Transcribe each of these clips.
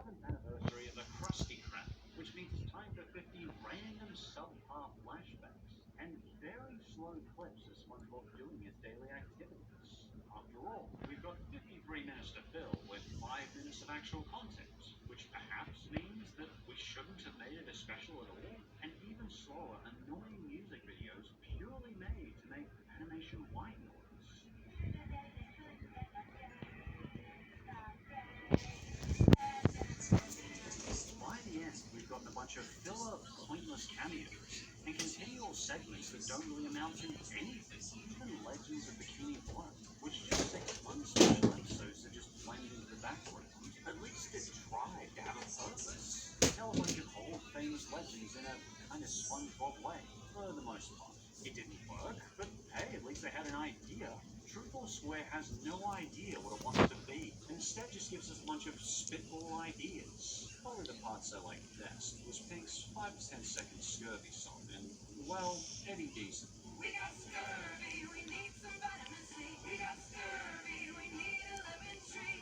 7th anniversary of the Krusty Krab, which means it's time for 50 random subpar flashbacks and very slow clips of SpongeBob doing his daily activities. After all, we've got 53 minutes to fill with 5 minutes of actual content, which perhaps means that we shouldn't have made it a special at all, and even slower, annoying music videos purely made to make animation white noise. By the end, we've gotten a bunch of filler, pointless cameos and continual segments that don't really amount to anything. Even Legends of Bikini Bottom, which just takes unspecial episodes to just blend into the background. At least it tried to have a purpose. Tell a bunch of old famous legends in a kind of SpongeBob way, for the most part. It didn't work, but hey, at least they had an idea. Truthful Square has no idea what it wants to be, and instead just gives us a bunch of spitball ideas. Probably the parts I liked best was Pink's 5 to 10 second scurvy song, and, well, Eddie Decent. We got scurvy, we need some vitamin C. We got scurvy, we need a lemon tree.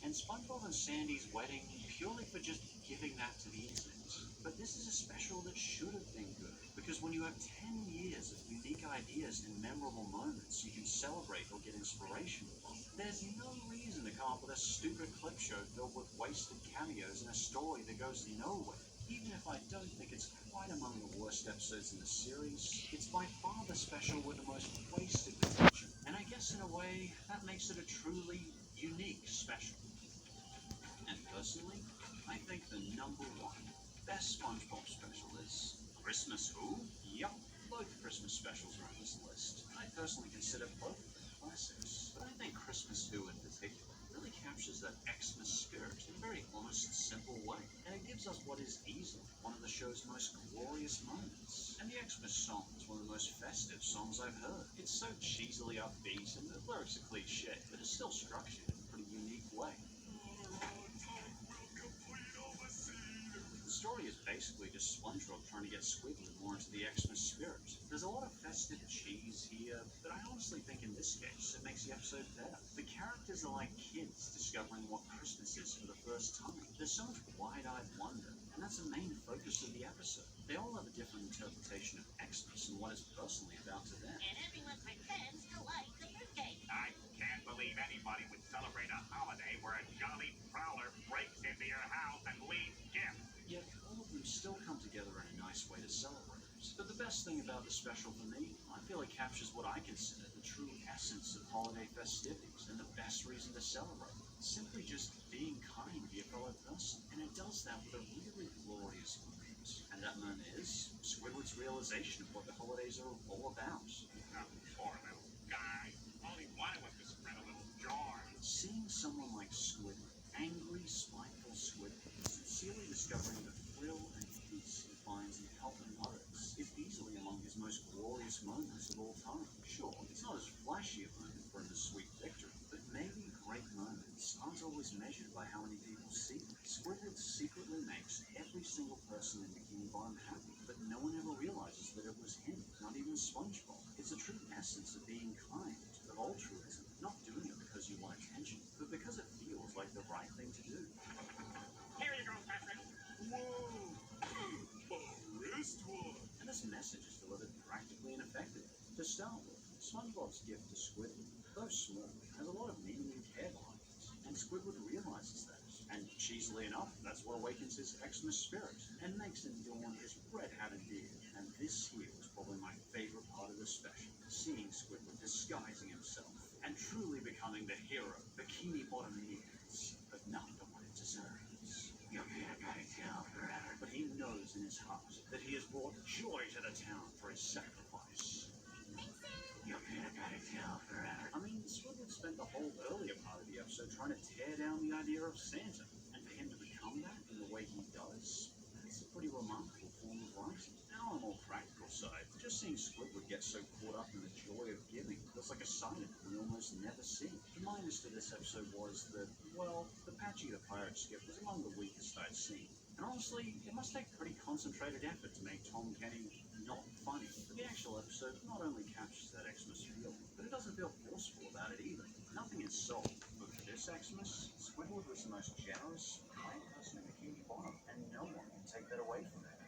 And SpongeBob and Sandy's wedding purely for just giving that to the internet. But this is a special that should have been good, because when you have 10 years of unique ideas and memorable moments you can celebrate or get inspiration from, there's no reason to come up with a stupid clip show filled with wasted cameos and a story that goes nowhere. Even if I don't think it's quite among the worst episodes in the series, it's by far the special with the most wasted potential. And I guess in a way, that makes it a truly unique special. And personally, I think the number one best SpongeBob special is Christmas Who? Yup, both Christmas specials are on this list. I personally consider both of them classics, but I think Christmas Who in particular really captures that Xmas spirit in a very honest, simple way. And it gives us what is easily one of the show's most glorious moments. And the Xmas song is one of the most festive songs I've heard. It's so cheesily upbeat, and the lyrics are cliche, but it's still structured in a pretty unique way. The story is basically just SpongeBob trying to get Squidward more into the Xmas spirit. There's a lot of festive cheese here, but I honestly think in this case it makes the episode better. The characters are like kids discovering what Christmas is for the first time. There's so much wide-eyed wonder, and that's the main focus of the episode. They all have a different interpretation of Xmas and what it's personally about to them. And everyone pretends to like the fruitcake. I can't believe anybody would celebrate a holiday where a jolly prowler breaks into your house and leaves gifts. Yet all of them still come together in a nice way to celebrate. But the best thing about the special for me, I feel it captures what I consider the true essence of holiday festivities and the best reason to celebrate. Simply just being kind to your fellow person. And it does that with a really glorious moment. And that moment is Squidward's realization of what the holidays are all about. Oh, poor little guy. All he wanted was to spread a little joy. Seeing someone like Squidward, angry, spiteful Squidward, sincerely discovering the thrill and peace he finds in helping others, is easily among his most glorious moments of all time. Sure, it's not as flashy a moment for a sweet victory, but maybe great moments aren't always measured by how many people see them. Squidward secretly makes every single person in Bikini Bottom happy, but no one ever realizes that it was him, not even SpongeBob. It's the true essence of being kind, of altruism, not doing it because you want attention, but because it feels like the right thing to do. Here you go, Patrick. Whoa! A wristwatch! And this message is delivered practically and effectively. To start with, SpongeBob's gift to Squidward, though small, has a lot of meaning and care behind it, and Squidward realizes that. And cheesily enough, that's what awakens his Xmas spirit, and makes him adorn his red-hatted beard. And this here was probably my favorite part of the special, seeing Squidward disguising himself, and truly becoming the hero Bikini Bottom needs, but not the one it deserves. Your peanut butter tail forever. But he knows in his heart that he has brought joy to the town for his sacrifice. Your peanut butter tail forever. I mean, Squidward spent the whole earlier part of the episode trying to tear down the idea of Santa, and for him to become that in the way he does, it's a pretty remarkable form of writing. Now on a more practical side, just seeing Squidward get so caught up in the joy of giving feels like a side of it we almost never see. The minus to this episode was that, well, the Patchy the Pirate skip was among the weakest I'd seen. And honestly, it must take pretty concentrated effort to make Tom Kenny not funny. But the actual episode not only captures that Xmas feeling, but it doesn't feel forceful about it either. Nothing is sold, but for this Xmas, Squidward was the most generous, kind person Bottom, and no one can take that away from him.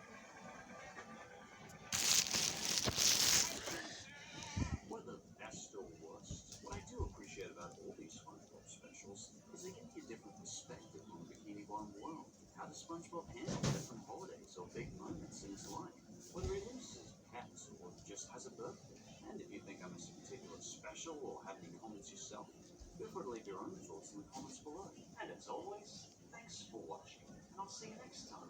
Whether best or worst, what I do appreciate about all these SpongeBob specials is they give you a different perspective on the Bikini Bottom world. How does SpongeBob handle different holidays or big moments in his life? Whether he loses his pets or just has a birthday. And if you think I missed a particular special or have any comments yourself, feel free to leave your own thoughts in the comments below. And as always, thanks for watching, and I'll see you next time.